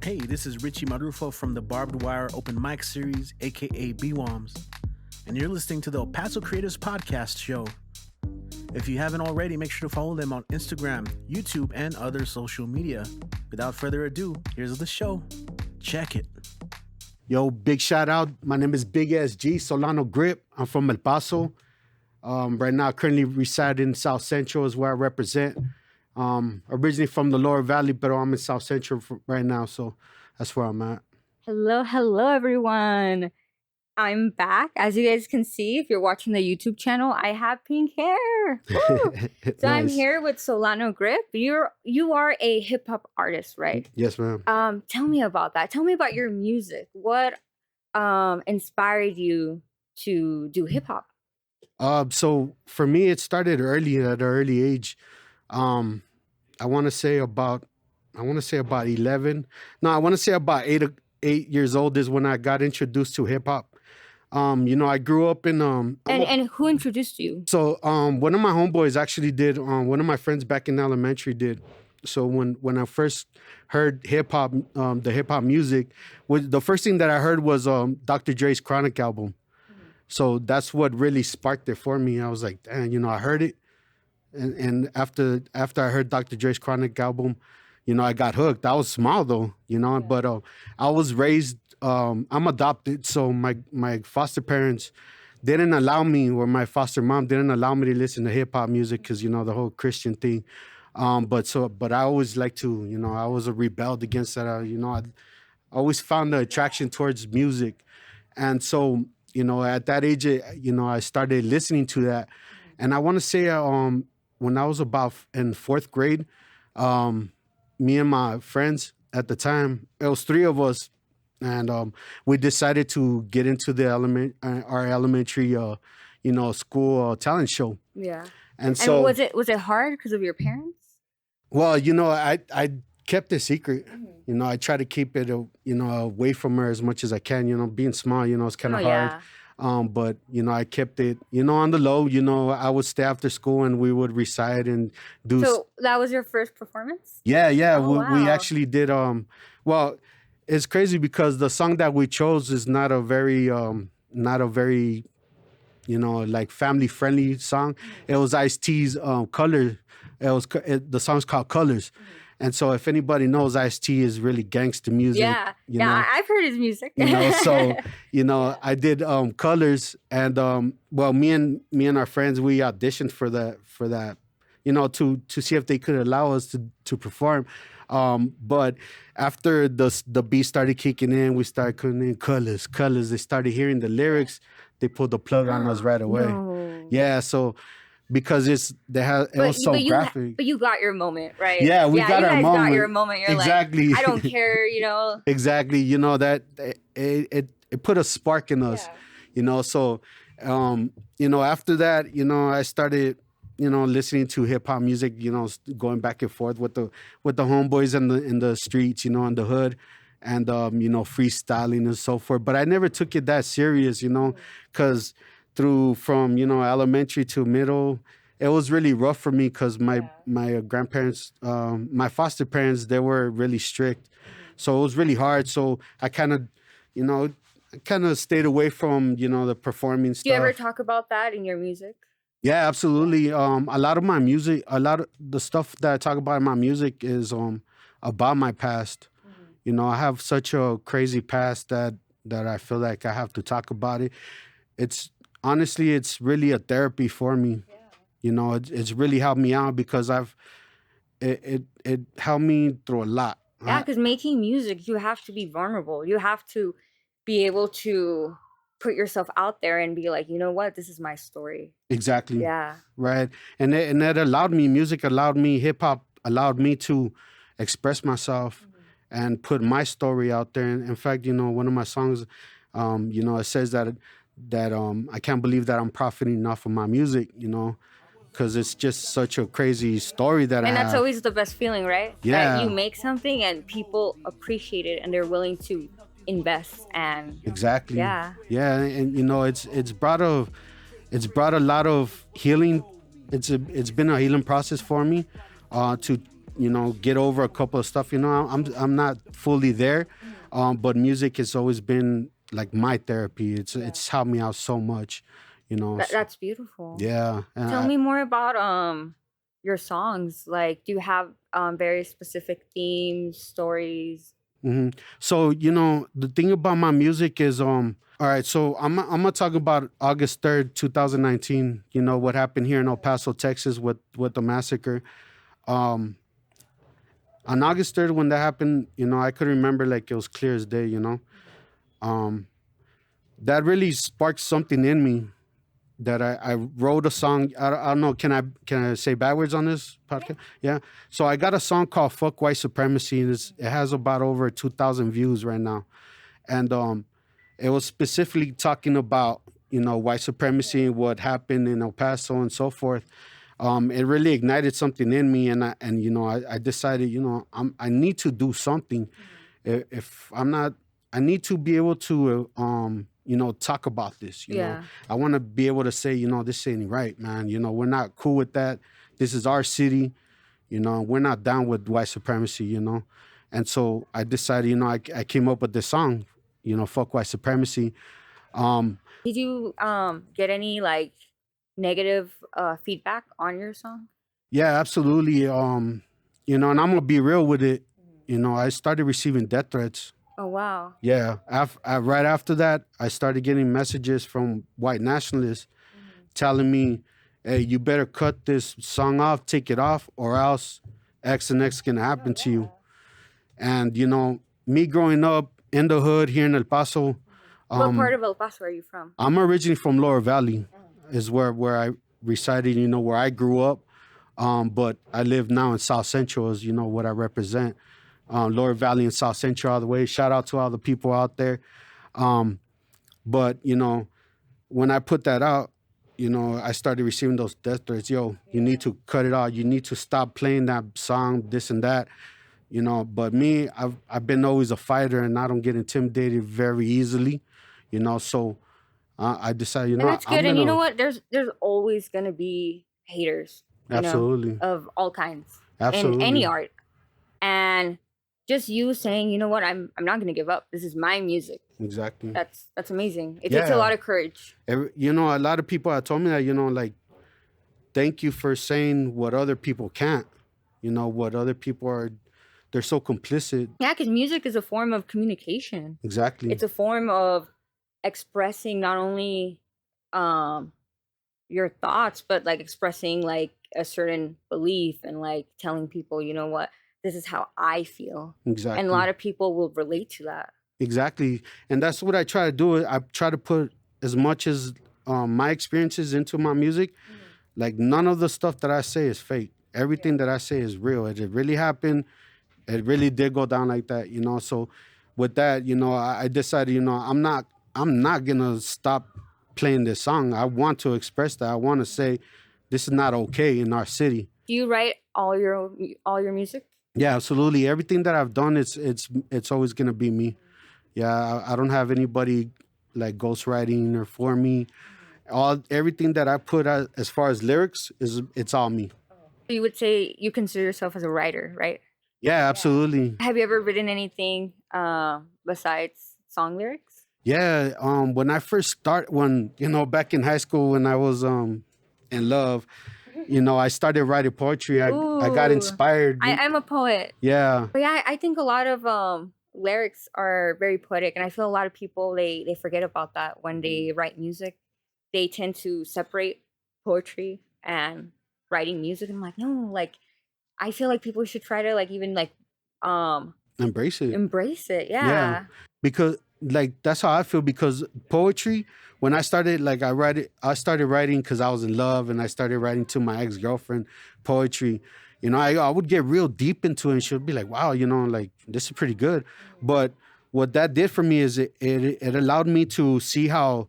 Hey, this is Richie Marrufo from the Barbed Wire Open Mic Series, aka BWOMs, and you're listening to the El Paso Creators Podcast Show. If you haven't already, make sure to follow them on Instagram, YouTube, and other social media. Without further ado, here's the show. Check it. Yo, big shout out. My name is Big SG, Solano Grip. I'm from El Paso. Right now, currently reside in South Central is where I represent. Originally from the Lower Valley, but I'm in South Central right now, so that's where I'm at. Hello, everyone. I'm back. As you guys can see, if you're watching the YouTube channel, I have pink hair. So nice. I'm here with Solano Grip. You are a hip hop artist, right? Yes, ma'am. Tell me about that. Tell me about your music. What inspired you to do hip hop? So for me, it started early at an early age. I want to say about 11. No, I want to say about 8 years old is when I got introduced to hip hop. I grew up in and who introduced you? So one of my homeboys actually did. One of my friends back in elementary did. So when I first heard hip hop, the hip hop music, the first thing that I heard was Dr. Dre's Chronic album. So that's what really sparked it for me. I was like, damn, I heard it. And after I heard Dr. Dre's Chronic album, I got hooked. I was small though, but I was raised, I'm adopted. So my foster parents didn't allow me, or my foster mom didn't allow me to listen to hip hop music because, the whole Christian thing. But I always like to, I was a rebelled against that. I always found the attraction towards music. And so, at that age, I started listening to that. And I want to say, when I was about in fourth grade, me and my friends at the time, it was three of us, and we decided to get into the our elementary, school talent show. Yeah. And so was it hard because of your parents? Well, I kept it secret. Mm-hmm. I try to keep it, away from her as much as I can. Being small, it's kind of hard. Yeah. But I kept it, on the low. I would stay after school and we would recite and do. So that was your first performance? Yeah. We actually did. Well, it's crazy because the song that we chose is not a very, like family friendly song. It was Ice-T's Color. The song's called Colors. Mm-hmm. And so if anybody knows, Ice-T is really gangster music. Yeah, I've heard his music. So, I did Colors, and me and our friends, we auditioned for that, to see if they could allow us to perform. But after the beat started kicking in, we started putting in colors. They started hearing the lyrics, they pulled the plug on us right away. No. Yeah, so because it was so graphic. But you got your moment, right? Yeah, we got our moment. You guys got your moment. You're exactly. Like, I don't care, Exactly. That it put a spark in us, So, after that, I started, listening to hip hop music, going back and forth with the homeboys in the streets, in the hood, and freestyling and so forth. But I never took it that serious, because from elementary to middle, it was really rough for me because my grandparents, my foster parents, they were really strict, so it was really hard. So I kind of stayed away from the performing stuff. Do you ever talk about that in your music? Yeah, absolutely. A lot of my music, a lot of the stuff that I talk about in my music is about my past. Mm-hmm. I have such a crazy past that I feel like I have to talk about it. Honestly, it's really a therapy for me. Yeah. It's really helped me out because it helped me through a lot. Yeah, because making music, you have to be vulnerable. You have to be able to put yourself out there and be like, this is my story. Exactly. Yeah. Right. And that allowed me, hip hop allowed me to express myself and put my story out there. And in fact, one of my songs, it says that I can't believe that I'm profiting off of my music, because it's just such a crazy story that I have. And that's always the best feeling, right? Yeah. That you make something and people appreciate it and they're willing to invest and... Exactly. Yeah. Yeah, and it's brought a lot of healing. It's been a healing process for me to get over a couple of stuff. I'm not fully there, but music has always been like my therapy. It's helped me out so much, That's beautiful. Yeah. Tell me more about your songs. Like, do you have very specific themes, stories? So the thing about my music is all right. So I'm gonna talk about August 3rd, 2019. What happened here in El Paso, Texas, with the massacre. Um, on August 3rd, when that happened, I could remember like it was clear as day. Um, that really sparked something in me that I wrote a song. I don't know. Can I say bad words on this podcast? Yeah. So I got a song called "Fuck White Supremacy." And it has about over 2,000 views right now, and it was specifically talking about white supremacy and what happened in El Paso and so forth. It really ignited something in me, and I decided I need to do something. If I'm not, I need to be able to talk about this. I want to be able to say this ain't right, man. We're not cool with that. This is our city. We're not down with white supremacy. And so I decided I came up with this song. Fuck white supremacy. Did you get any like negative feedback on your song? Yeah, absolutely. And I'm gonna be real with it. I started receiving death threats. Oh wow. Yeah. Right after that, I started getting messages from white nationalists telling me, "Hey, you better cut this song off, take it off, or else X and X gonna happen to you." And me growing up in the hood here in El Paso. What part of El Paso are you from? I'm originally from Lower Valley, is where I resided, where I grew up. But I live now in South Central, is what I represent. Lower Valley and South Central all the way. Shout out to all the people out there. But when I put that out, I started receiving those death threats. Yo, you need to cut it out. You need to stop playing that song, this and that. But me, I've been always a fighter, and I don't get intimidated very easily. So I decided, and that's good. And you know what? There's always gonna be haters. Absolutely. Of all kinds. Absolutely. In any art. And just you saying, you know what, I'm not gonna give up. This is my music. Exactly. That's amazing. It takes a lot of courage. A lot of people have told me that, like, thank you for saying what other people can't. What other people are. They're so complicit. Yeah, because music is a form of communication. Exactly. It's a form of expressing not only your thoughts, but like expressing like a certain belief and like telling people, you know what, this is how I feel. Exactly. And a lot of people will relate to that. Exactly. And that's what I try to do. I try to put as much as my experiences into my music. Like, none of the stuff that I say is fake. Everything that I say is real. It really happened. It really did go down like that, So with that, I decided, I'm not gonna stop playing this song. I want to express that. I want to say this is not okay in our city. Do you write all your music? Yeah, absolutely. Everything that I've done, it's always gonna be me. Yeah, I don't have anybody like ghostwriting or for me. Everything that I put out as far as lyrics it's all me. You would say you consider yourself as a writer, right? Yeah, absolutely. Have you ever written anything besides song lyrics? Yeah, when I first back in high school when I was in love, I started writing poetry. I got inspired. I'm a poet. Yeah. But yeah, I think a lot of lyrics are very poetic, and I feel a lot of people they forget about that when they write music. They tend to separate poetry and writing music. I'm like, no, like I feel like people should try to like even like embrace it. Embrace it, yeah. Because like that's how I feel, because poetry, when I started, like I started writing because I was in love, and I started writing to my ex-girlfriend poetry. I would get real deep into it, and she'll be like, wow, like this is pretty good. But what that did for me is it allowed me to see how,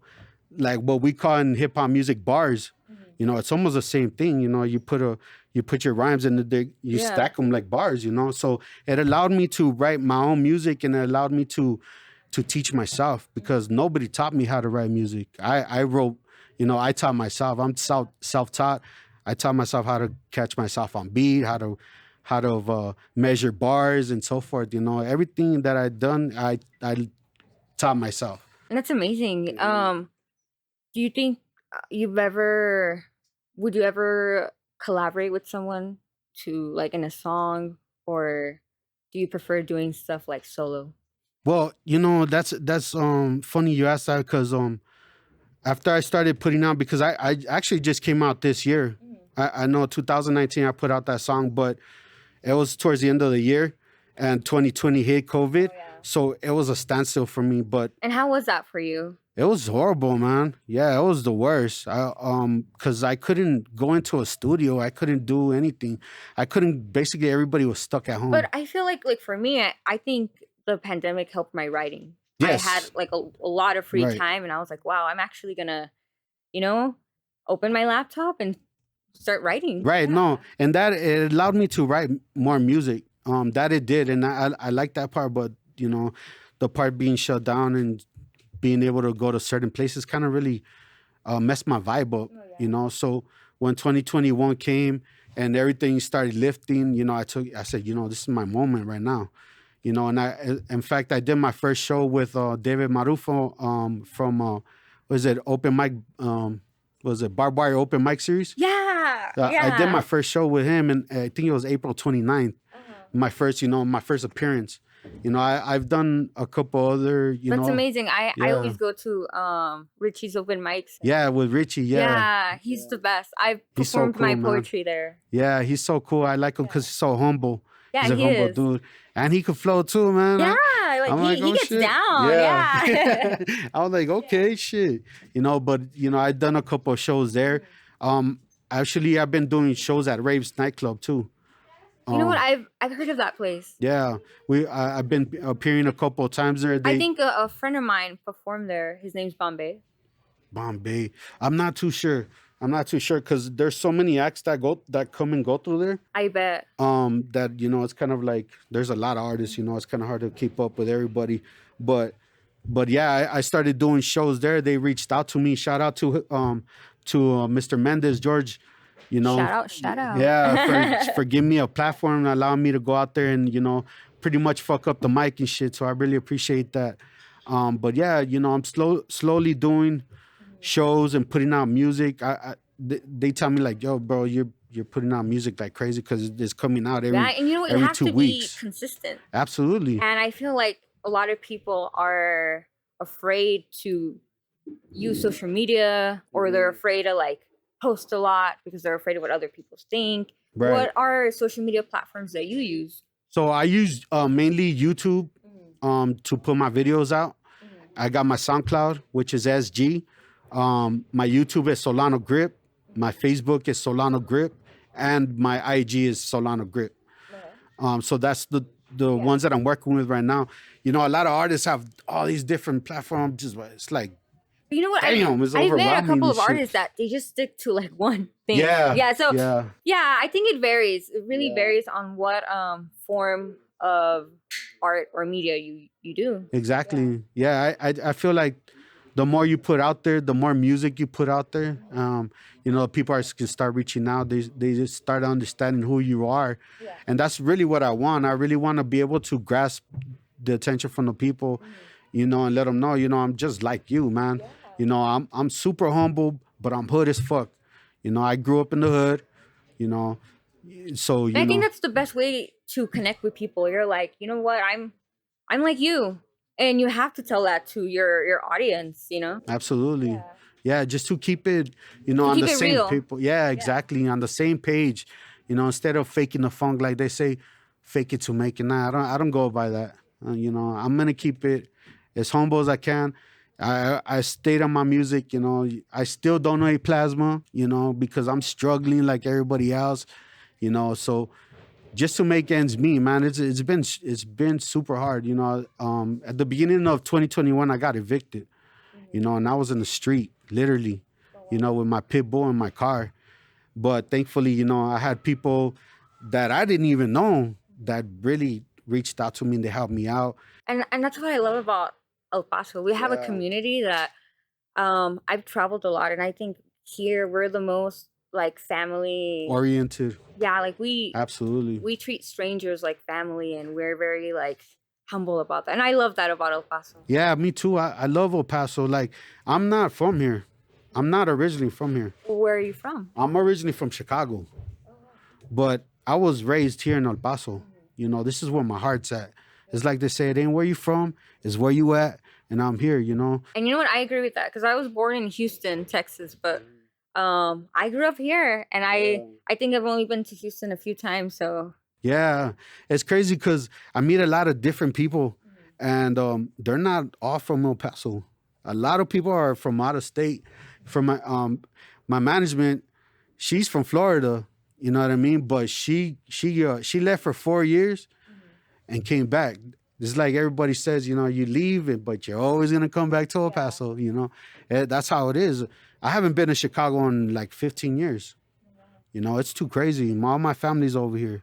like, what we call in hip hop music bars, it's almost the same thing. You put your rhymes in you stack them like bars, So it allowed me to write my own music, and it allowed me to teach myself, because nobody taught me how to write music. I wrote, I taught myself. I'm self-taught. I taught myself how to catch myself on beat, how how to measure bars and so forth. You know, everything that I done, I taught myself. And that's amazing. Do you think you've ever would you ever collaborate with someone to like in a song, or do you prefer doing stuff like solo? Well, you know, that's funny you asked that because after I started putting out, because I actually just came out this year. I know 2019 I put out that song, but it was towards the end of the year, and 2020 hit COVID, so it was a standstill for me. But And how was that for you? it was horrible, man. Yeah, it was the worst. Because I couldn't go into a studio. I couldn't do anything. I couldn't. Basically, everybody was stuck at home. But I feel like for me, I think the pandemic helped my writing. Yes. I had like a lot of free Right. time, and I was like, wow, I'm actually gonna, you know, open my laptop and start writing. Right. No, and that it allowed me to write more music. That it did, and I like that part. But you know, the part being shut down and being able to go to certain places kind of really messed my vibe up. You know, so when 2021 came and everything started lifting, you know, I said, you know, this is my moment right now. You know, and in fact, I did my first show with David Marrufo from was it open mic? Was it Barbed Wire open mic series? Yeah. I did my first show with him, and I think it was April 29th. My first appearance. You know, I've done a couple other, That's amazing. I Yeah. always go to Richie's open mics. Yeah, with Richie. Yeah, he's the best. I've He's so performed my cool, man. poetry there. Yeah, he's so cool. I like him because he's so humble. Yeah, He's a he humble is. dude, and he could flow too, man. Yeah, I'm like he oh, gets shit. down. Yeah. I was like, okay, shit. You know, but you know, I've done a couple of shows there. Actually, I've been doing shows at Rave's nightclub too. You know what? I've heard of that place. Yeah, I've been appearing a couple of times there. I think a friend of mine performed there. His name's Bombay. Bombay. I'm not too sure because there's so many acts that come and go through there. I bet. That you know, it's kind of like there's a lot of artists. You know, it's kind of hard to keep up with everybody. But yeah, I started doing shows there. They reached out to me. Shout out to Mr. Mendez, George. You know, Shout out. Yeah, for giving me a platform and allowing me to go out there and, you know, pretty much fuck up the mic and shit. So I really appreciate that. But yeah, you know, I'm slowly doing shows and putting out music. They tell me like, yo, bro, you're putting out music like crazy because it's coming out every and you know what? You every have 2 to weeks. be consistent. Absolutely. And I feel like a lot of people are afraid to use social media, or they're afraid to like post a lot because they're afraid of what other people think. Right. What are social media platforms that you use? So I use mainly YouTube to put my videos out. I got my SoundCloud, which is SG. My YouTube is Solano Grip. My Facebook is Solano Grip, and my IG is Solano Grip. So that's the ones that I'm working with right now. You know, a lot of artists have all these different platforms. Just it's like, You know what? damn, it's I've met a overwhelming couple of and shit. artists that they just stick to like one thing. Yeah. So Yeah. I think it varies. It really varies on what form of art or media you do. Exactly. Yeah, I feel like the more you put out there, the more music you put out there, you know, people can start reaching out. They just start understanding who you are. And that's really what I want. I really want to be able to grasp the attention from the people, you know, and let them know, you know, I'm just like you, man. You know, I'm super humble, but I'm hood as fuck. You know, I grew up in the hood, you know. So And I think that's the best way to connect with people. You're like, you know what, I'm like you. And you have to tell that to your audience, you know? Absolutely. Yeah, just to keep it, you know, on the same real. people. Yeah, exactly. On the same page. You know, instead of faking the funk, like they say, fake it to make it. Nah, I don't go by that. You know, I'm gonna keep it as humble as I can. I stayed on my music, you know. I still don't know a plasma, you know, because I'm struggling like everybody else, you know. So just to make ends meet, man, it's been super hard, you know. At the beginning of 2021, I got evicted, you know, and I was in the street, literally, you know, with my pit bull in my car. But thankfully, you know, I had people that I didn't even know that really reached out to me and they helped me out. And that's what I love about El Paso. We have a community that I've traveled a lot, and I think here we're the most like family Oriented. Yeah, like we Absolutely. treat strangers like family, and we're very like humble about that. And I love that about El Paso. Yeah, me too. I love El Paso. Like, I'm not from here. I'm not originally from here. Where are you from? I'm originally from Chicago, but I was raised here in El Paso. You know, this is where my heart's at. It's like they say, it ain't where you from, it's where you at, and I'm here. You know. And you know what? I agree with that because I was born in Houston, Texas, but I grew up here, and I think I've only been to Houston a few times. So Yeah, it's crazy because I meet a lot of different people, and they're not all from El Paso. A lot of people are from out of state. From my management, she's from Florida. You know what I mean? But she left for 4 years and came back. It's like everybody says, you know, you leave it, but you're always gonna come back to El Paso. You know, that's how it is. I haven't been to Chicago in like 15 years. You know, it's too crazy. All my family's over here.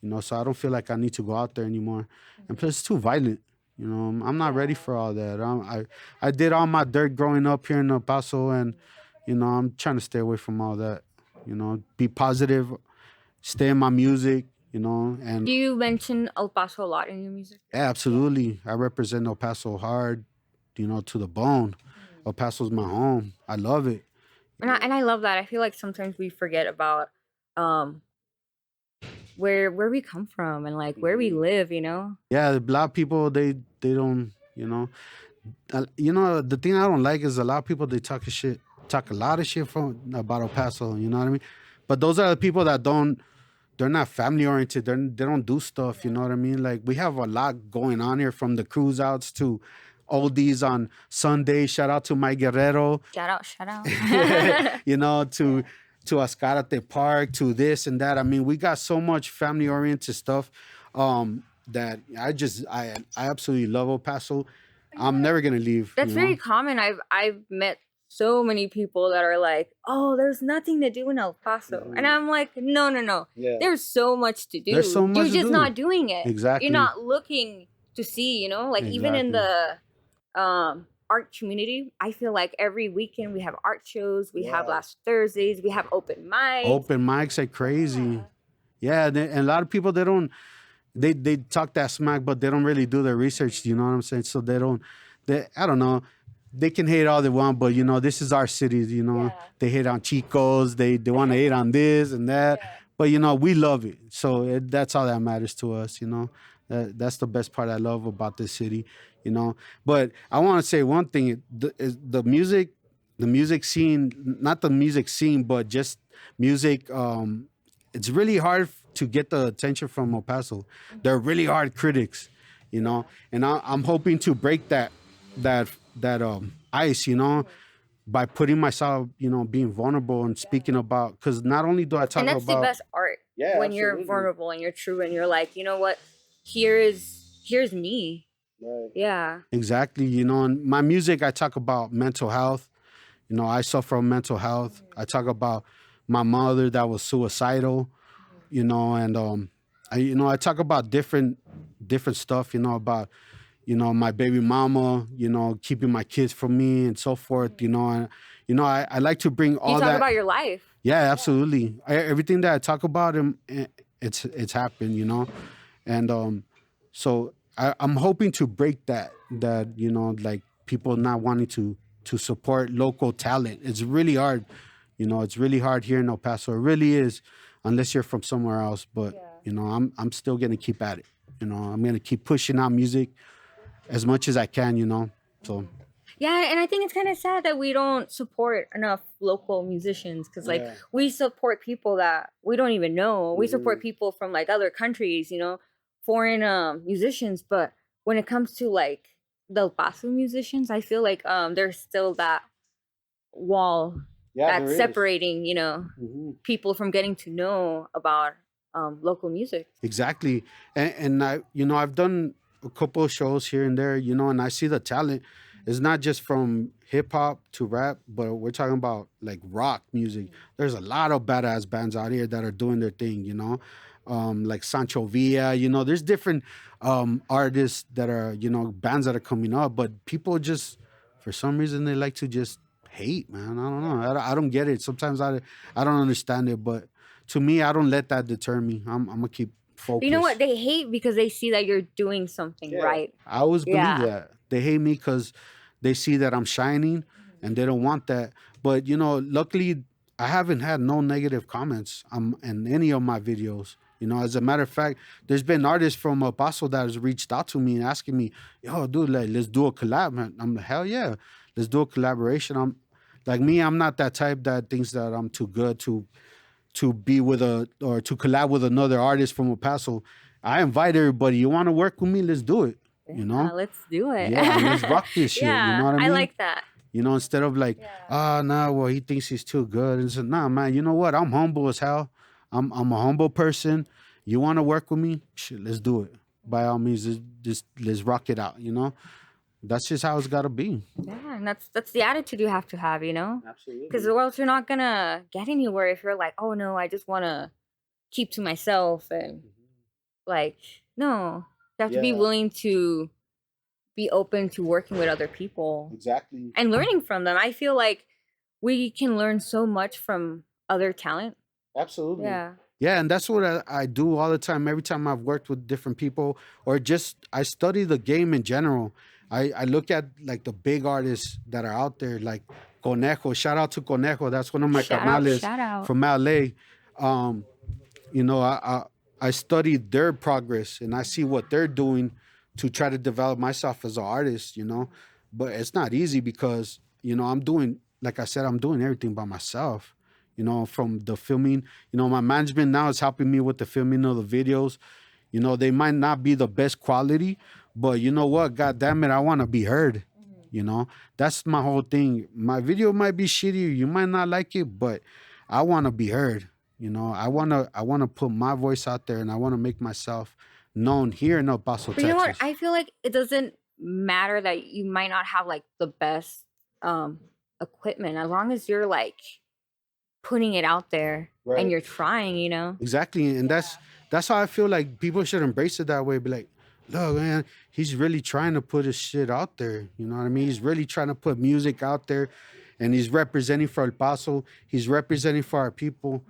You know, so I don't feel like I need to go out there anymore. And plus, it's too violent. You know, I'm not ready for all that. I did all my dirt growing up here in El Paso, and you know, I'm trying to stay away from all that. You know, be positive, stay in my music. You know, and do you mention El Paso a lot in your music? yeah, absolutely. I represent El Paso hard. You know, to the bone. El Paso's my home. I love it. And I love that. I feel like sometimes we forget about where we come from and like where we live, you know? Yeah, a lot of people they don't, you know, the thing I don't like is a lot of people they talk a lot of shit from about El Paso. You know what I mean? But those are the people that they're not family oriented. They don't do stuff. You know what I mean? Like we have a lot going on here, from the cruise outs to oldies on Sunday. Shout out to my Guerrero. Shout out. You know, to Ascarate Park, to this and that. I mean, we got so much family oriented stuff that I absolutely love El Paso. I'm never gonna leave. That's very common. I've met so many people that are like, "Oh, there's nothing to do in El Paso," and I'm like, "No. Yeah. There's so much to do. There's so much You're to just do. not doing it. Exactly. You're not looking to see. You know, like even in the art community, I feel like every weekend we have art shows. We have last Thursdays. We have open mics. Open mics are crazy. Yeah, and a lot of people they talk that smack, but they don't really do their research. You know what I'm saying? So I don't know. They can hate all they want, but you know, this is our city. You know, they hate on Chicos. They want to hate on this and that. But you know, we love it. So that's all that matters to us. You know, that's the best part I love about this city. You know, but I want to say one thing: the music scene, not the music scene, but just music. It's really hard to get the attention from El Paso. They're really hard critics, you know, and I'm hoping to break that ice, you know, by putting myself, you know, being vulnerable and speaking about, because not only do I talk about, and that's the best art when you're vulnerable and you're true and you're like, you know what, here's me. Right. Yeah. Exactly. You know, in my music, I talk about mental health. You know, I suffer from mental health. I talk about my mother that was suicidal, you know, and I talk about different stuff, you know, about, you know, my baby mama, you know, keeping my kids from me and so forth, you know. And, you know, I like to bring all that. You talk about your life. Yeah, absolutely. Everything that I talk about, it's happened, you know. And so I'm hoping to break that, you know, like people not wanting to support local talent. It's really hard. You know, it's really hard here in El Paso. It really is, unless you're from somewhere else. But, you know, I'm still going to keep at it. You know, I'm going to keep pushing out music as much as I can, you know. So yeah, and I think it's kind of sad that we don't support enough local musicians, because like we support people that we don't even know. We support people from like other countries, you know, foreign musicians. But when it comes to like the El Paso musicians, I feel like there's still that wall that's separating, you know, people from getting to know about local music. Exactly. And I, you know, I've done a couple of shows here and there, you know, and I see the talent. It's not just from hip hop to rap, but we're talking about like rock music. There's a lot of badass bands out here that are doing their thing, you know, like Sancho Villa, you know, there's different artists that are, you know, bands that are coming up, but people just, for some reason, they like to just hate, man. I don't know. I don't get it. Sometimes I don't understand it, but to me, I don't let that deter me. I'm gonna keep But you know what? focused. They hate because they see that you're doing something right. I always believe Yeah. that they hate me because they see that I'm shining, and they don't want that. But luckily, I haven't had no negative comments in any of my videos. As a matter of fact, there's been artists from El Paso that has reached out to me and asking me, "Yo, dude, like, let's do a collab." Man. I'm like, "Hell yeah, let's do a collaboration." I'm like me. I'm not that type that thinks that I'm too good to be with or to collab with another artist from El Paso. I invite everybody. You want to work with me? Let's do it. Yeah, let's do it. Yeah, let's rock this shit. You know Yeah, what I I mean? like that. Instead of like, Yeah. nah, well, he thinks he's too good. And so, nah, man, you know what? I'm humble as hell. I'm a humble person. You want to work with me? Shit, let's do it. By all means, just let's rock it out. That's just how it's gotta be. Yeah, and that's the attitude you have to have, you know? Absolutely. Because or else you're not gonna get anywhere if you're like, oh no, I just wanna keep to myself and like no. You have to be Yeah. willing to be open to working with other people Exactly. and learning from them. I feel like we can learn so much from other talent. Absolutely. Yeah. Yeah, and that's what I do all the time. Every time I've worked with different people, or just I study the game in general. I look at like the big artists that are out there, like Conejo. Shout out to Conejo. That's one of my carnales Shout out. from LA. Um, I study their progress and I see what they're doing to try to develop myself as an artist. But it's not easy because I'm doing, like I said, I'm doing everything by myself. From the filming. My management now is helping me with the filming of the videos. They might not be the best quality, but you know what? God damn it, I want to be heard. That's my whole thing. My video might be shitty, you might not like it, but I want to be heard. I wanna put my voice out there, and I want to make myself known here in El Paso, But you know what? Texas. I feel like it doesn't matter that you might not have like the best equipment as long as you're like putting it out there and you're trying, you know? Exactly, and that's how I feel like people should embrace it that way. Be like, look, man, he's really trying to put his shit out there. You know what I mean? He's really trying to put music out there, and he's representing for El Paso. He's representing for our people.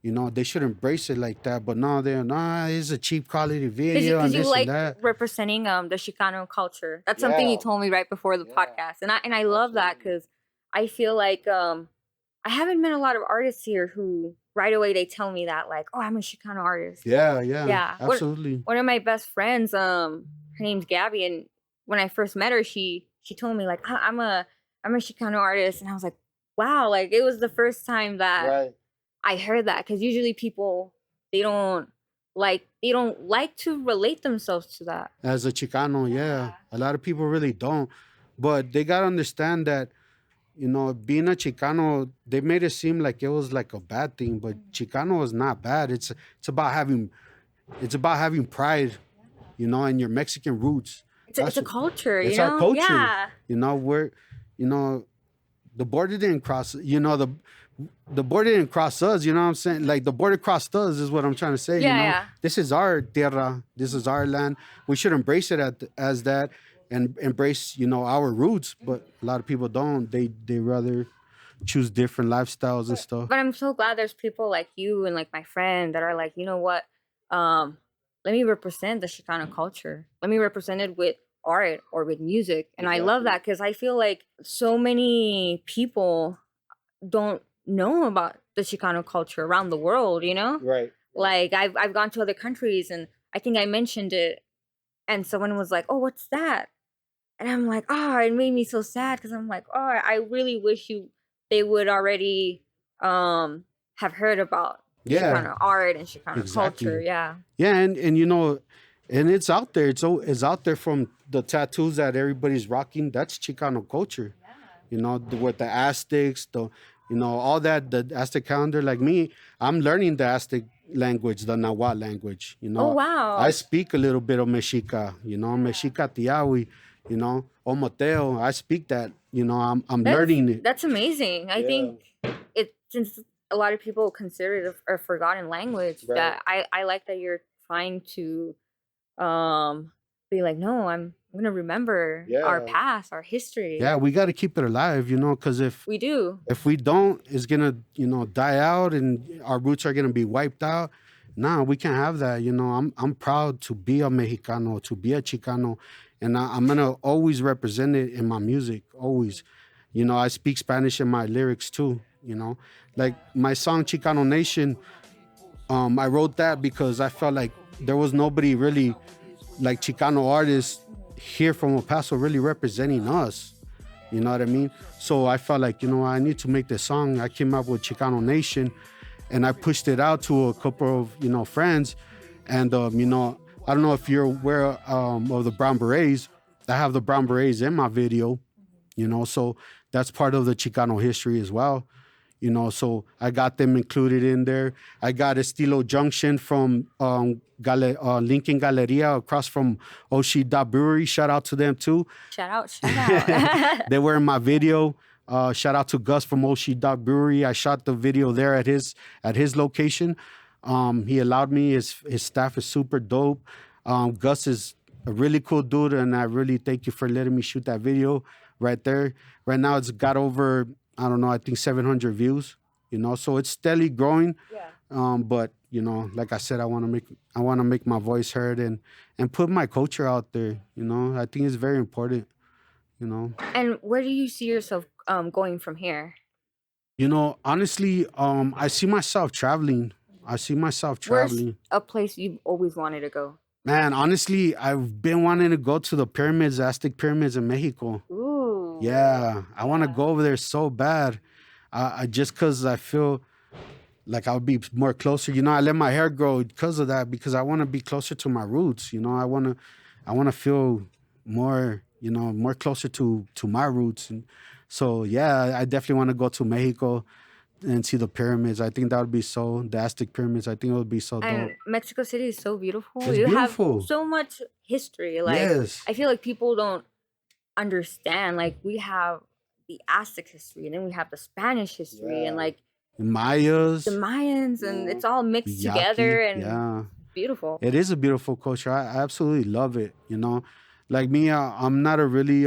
They should embrace it like that. But no, they're nah. It's a cheap quality video and Because you this and like that. representing the Chicano culture. That's something you told me right before the podcast, and I love that because I feel like I haven't met a lot of artists here who right away they tell me that like, oh, I'm a Chicano artist. Yeah, absolutely. One of my best friends, her name's Gabby, and when I first met her, she told me like, I'm a Chicano artist, and I was like, wow, like it was the first time that I heard that because usually people they don't like to relate themselves to that. As a Chicano, yeah. A lot of people really don't. But they gotta understand that, being a Chicano, they made it seem like it was like a bad thing, but Chicano is not bad. It's about having pride, in your Mexican roots. It's a culture, It's you our know? culture. Yeah. We're the border didn't cross, the border didn't cross us, you know what I'm saying? Like the border crossed us is what I'm trying to say. Yeah. This is our tierra, this is our land. We should embrace it as that and embrace, our roots. But a lot of people don't. They rather choose different lifestyles and stuff. But I'm so glad there's people like you and like my friend that are like, you know what? Let me represent the Chicano culture. Let me represent it with art or with music. And I love that because I feel like so many people don't know about the Chicano culture around the world, you know? Right. Like I've gone to other countries and I think I mentioned it and someone was like, "Oh, what's that?" And I'm like, "Oh, it made me so sad because I'm like, oh, I really wish they would already have heard about Chicano art and Chicano culture." Yeah. Yeah, and and it's out there. It's out there from the tattoos that everybody's rocking. That's Chicano culture. With the Aztecs, all that, the Aztec calendar. Like me, I'm learning the Aztec language, the Nahuatl language. Oh wow. I speak a little bit of Mexica. Mexica Tiawi. Omoteo. I speak that. I'm learning it. That's amazing. I think since a lot of people consider it a forgotten language, that I like that you're trying to be like, no, I'm I'm gonna remember our past, our history. Yeah, we got to keep it alive, because if We do. we don't, it's gonna die out, and our roots are gonna be wiped out. Nah, we can't have that. I'm proud to be a Mexicano, to be a Chicano, and I'm gonna always represent it in my music. Always, I speak Spanish in my lyrics too. Like my song Chicano Nation. I wrote that because I felt like there was nobody really like Chicano artists here from El Paso really representing us. You know what I mean? So I felt like, I need to make this song. I came up with Chicano Nation, and I pushed it out to a couple of, friends. And, I don't know if you're aware of the Brown Berets. I have the Brown Berets in my video, so that's part of the Chicano history as well. So I got them included in there. I got Estilo Junction from Lincoln Galleria across from Oshi Brewery. Shout out to them too. Shout out. They were in my video. Shout out to Gus from Oshi Brewery. I shot the video there at his location. He allowed me. His staff is super dope. Gus is a really cool dude, and I really thank you for letting me shoot that video right there. Right now, it's got over, I don't know, I think 700 views. So it's steadily growing. Yeah. But like I said, I want to make my voice heard and put my culture out there. I think it's very important. And where do you see yourself going from here? Honestly, I see myself traveling. Where's a place you've always wanted to go? Man, honestly, I've been wanting to go to the pyramids, Aztec pyramids in Mexico. Ooh. Yeah, I want to go over there so bad. I just because I feel like I'll be more closer. I let my hair grow because of that, because I want to be closer to my roots. I want to feel more, more closer to my roots. And so, yeah, I definitely want to go to Mexico and see the pyramids. I think that would be the Aztec pyramids. I think it would be so dope. And Mexico City is so beautiful. It's you beautiful. have so much history. Like, yes. I feel like people don't understand. Like, we have the Aztec history, and then we have the Spanish history, and like the Mayans, and it's all mixed together, and beautiful. It is a beautiful culture. I absolutely love it. Like me, I'm not a really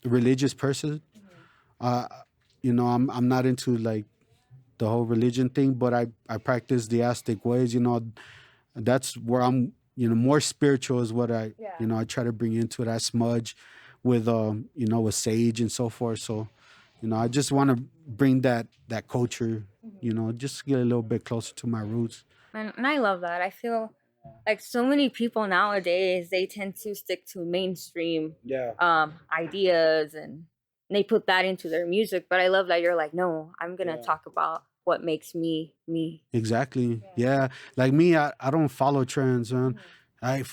religious person. I'm not into like the whole religion thing, but I practice the Aztec ways. That's where I'm. More spiritual is what I try to bring into it. I smudge with with sage and so forth. So, I just want to bring that culture, just get a little bit closer to my roots. And I love that. I feel like so many people nowadays, they tend to stick to mainstream ideas, and they put that into their music. But I love that you're like, no, I'm gonna talk about what makes me me. Exactly. Yeah. Like me, I don't follow trends, man. I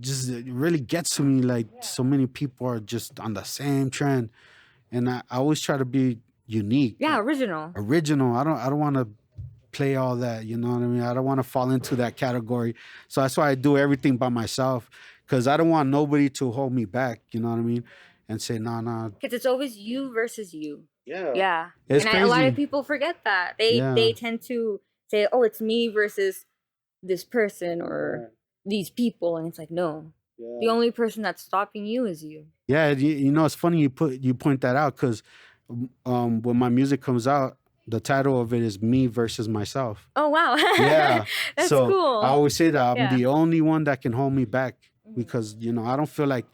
just, it really gets to me, like so many people are just on the same trend, and I always try to be unique. Yeah, like, original. I don't want to play all that, you know what I mean? I don't want to fall into that category. So that's why I do everything by myself, because I don't want nobody to hold me back, you know what I mean? And say, nah. Because it's always you versus you. Yeah. Yeah. It's and crazy. A lot of people forget that. They tend to say, oh, it's me versus this person or these people. And it's like, no. Yeah. The only person that's stopping you is you. Yeah, it's funny you point that out, because when my music comes out, the title of it is Me Versus Myself. Oh, wow. Yeah. That's so cool. I always say that I'm the only one that can hold me back, because, I don't feel like,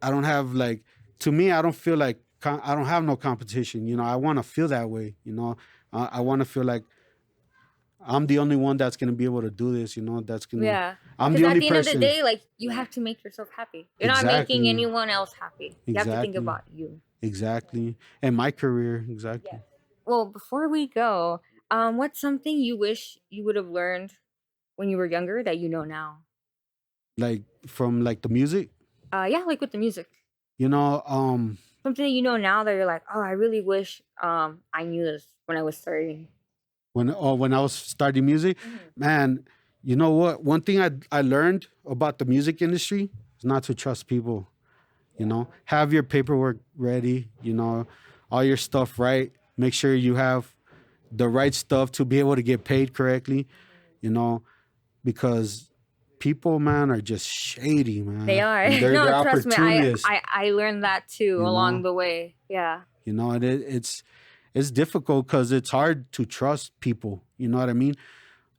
to me, I don't feel like, I don't have no competition. I want to feel that way. I want to feel like I'm the only one that's going to be able to do this, that's going to... Yeah. I'm the only person. At the end of the day, like, you have to make yourself happy. You're not making anyone else happy. You have to think about you. Exactly. And my career, exactly. Yeah. Well, before we go, what's something you wish you would have learned when you were younger that you know now? Like, from, like, the music? Yeah, like with the music. Something that you know now that you're like, oh, I really wish I knew this when I was starting. When I was starting music? Man, you know what? One thing I learned about the music industry is not to trust people. Have your paperwork ready, all your stuff right. Make sure you have the right stuff to be able to get paid correctly, because people, man, are just shady, man. They are. And they're No, trust me. opportunists. I learned that too along the way. Yeah. You know, and it's difficult because it's hard to trust people. You know what I mean?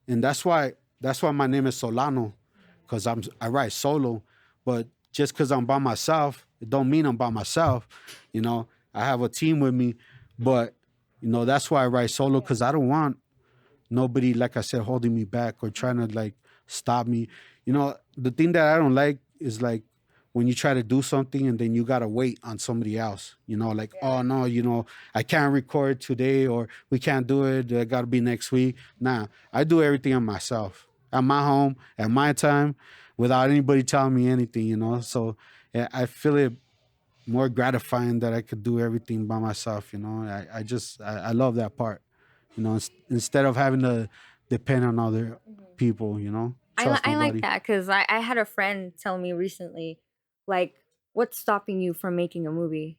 And that's why my name is Solano, because I write solo. But just because I'm by myself, it don't mean I'm by myself. You know, I have a team with me, but you know, that's why I write solo, because I don't want nobody, like I said, holding me back or trying to like stop me. You know, the thing that I don't like is like when you try to do something and then you gotta wait on somebody else. You know, like, oh no, you know, I can't record today, or we can't do it. It gotta be next week. Nah, I do everything on myself, at my home, at my time, without anybody telling me anything. You know, so yeah, I feel it more gratifying that I could do everything by myself. You know, I love that part. You know, instead of having to depend on other people. You know, trust I like nobody. that because I had a friend tell me recently, like, what's stopping you from making a movie?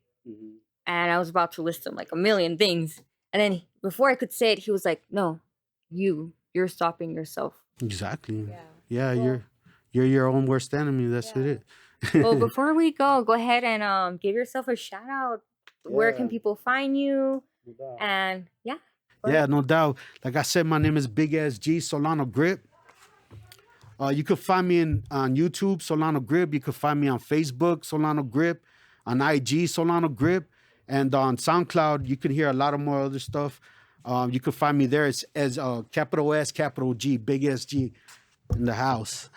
And I was about to list him like a million things. And then before I could say it, he was like, no, you're stopping yourself. Exactly. Yeah, you're your own worst enemy. That's it. Well, before we go ahead and give yourself a shout out. Where can people find you? And yeah. Yeah, no doubt. Like I said, my name is Big Ass G Solano Grip. You could find me on YouTube, Solano Grip. You could find me on Facebook, Solano Grip, on IG, Solano Grip, and on SoundCloud. You can hear a lot of more other stuff. You can find me there as capital S, capital G, Big S G in the house.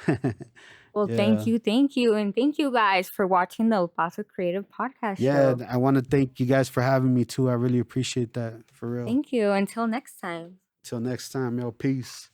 Well, thank you. And thank you guys for watching the El Paso Creative Podcast show. I want to thank you guys for having me too. I really appreciate that, for real. Thank you. Until next time. Till next time, yo, peace.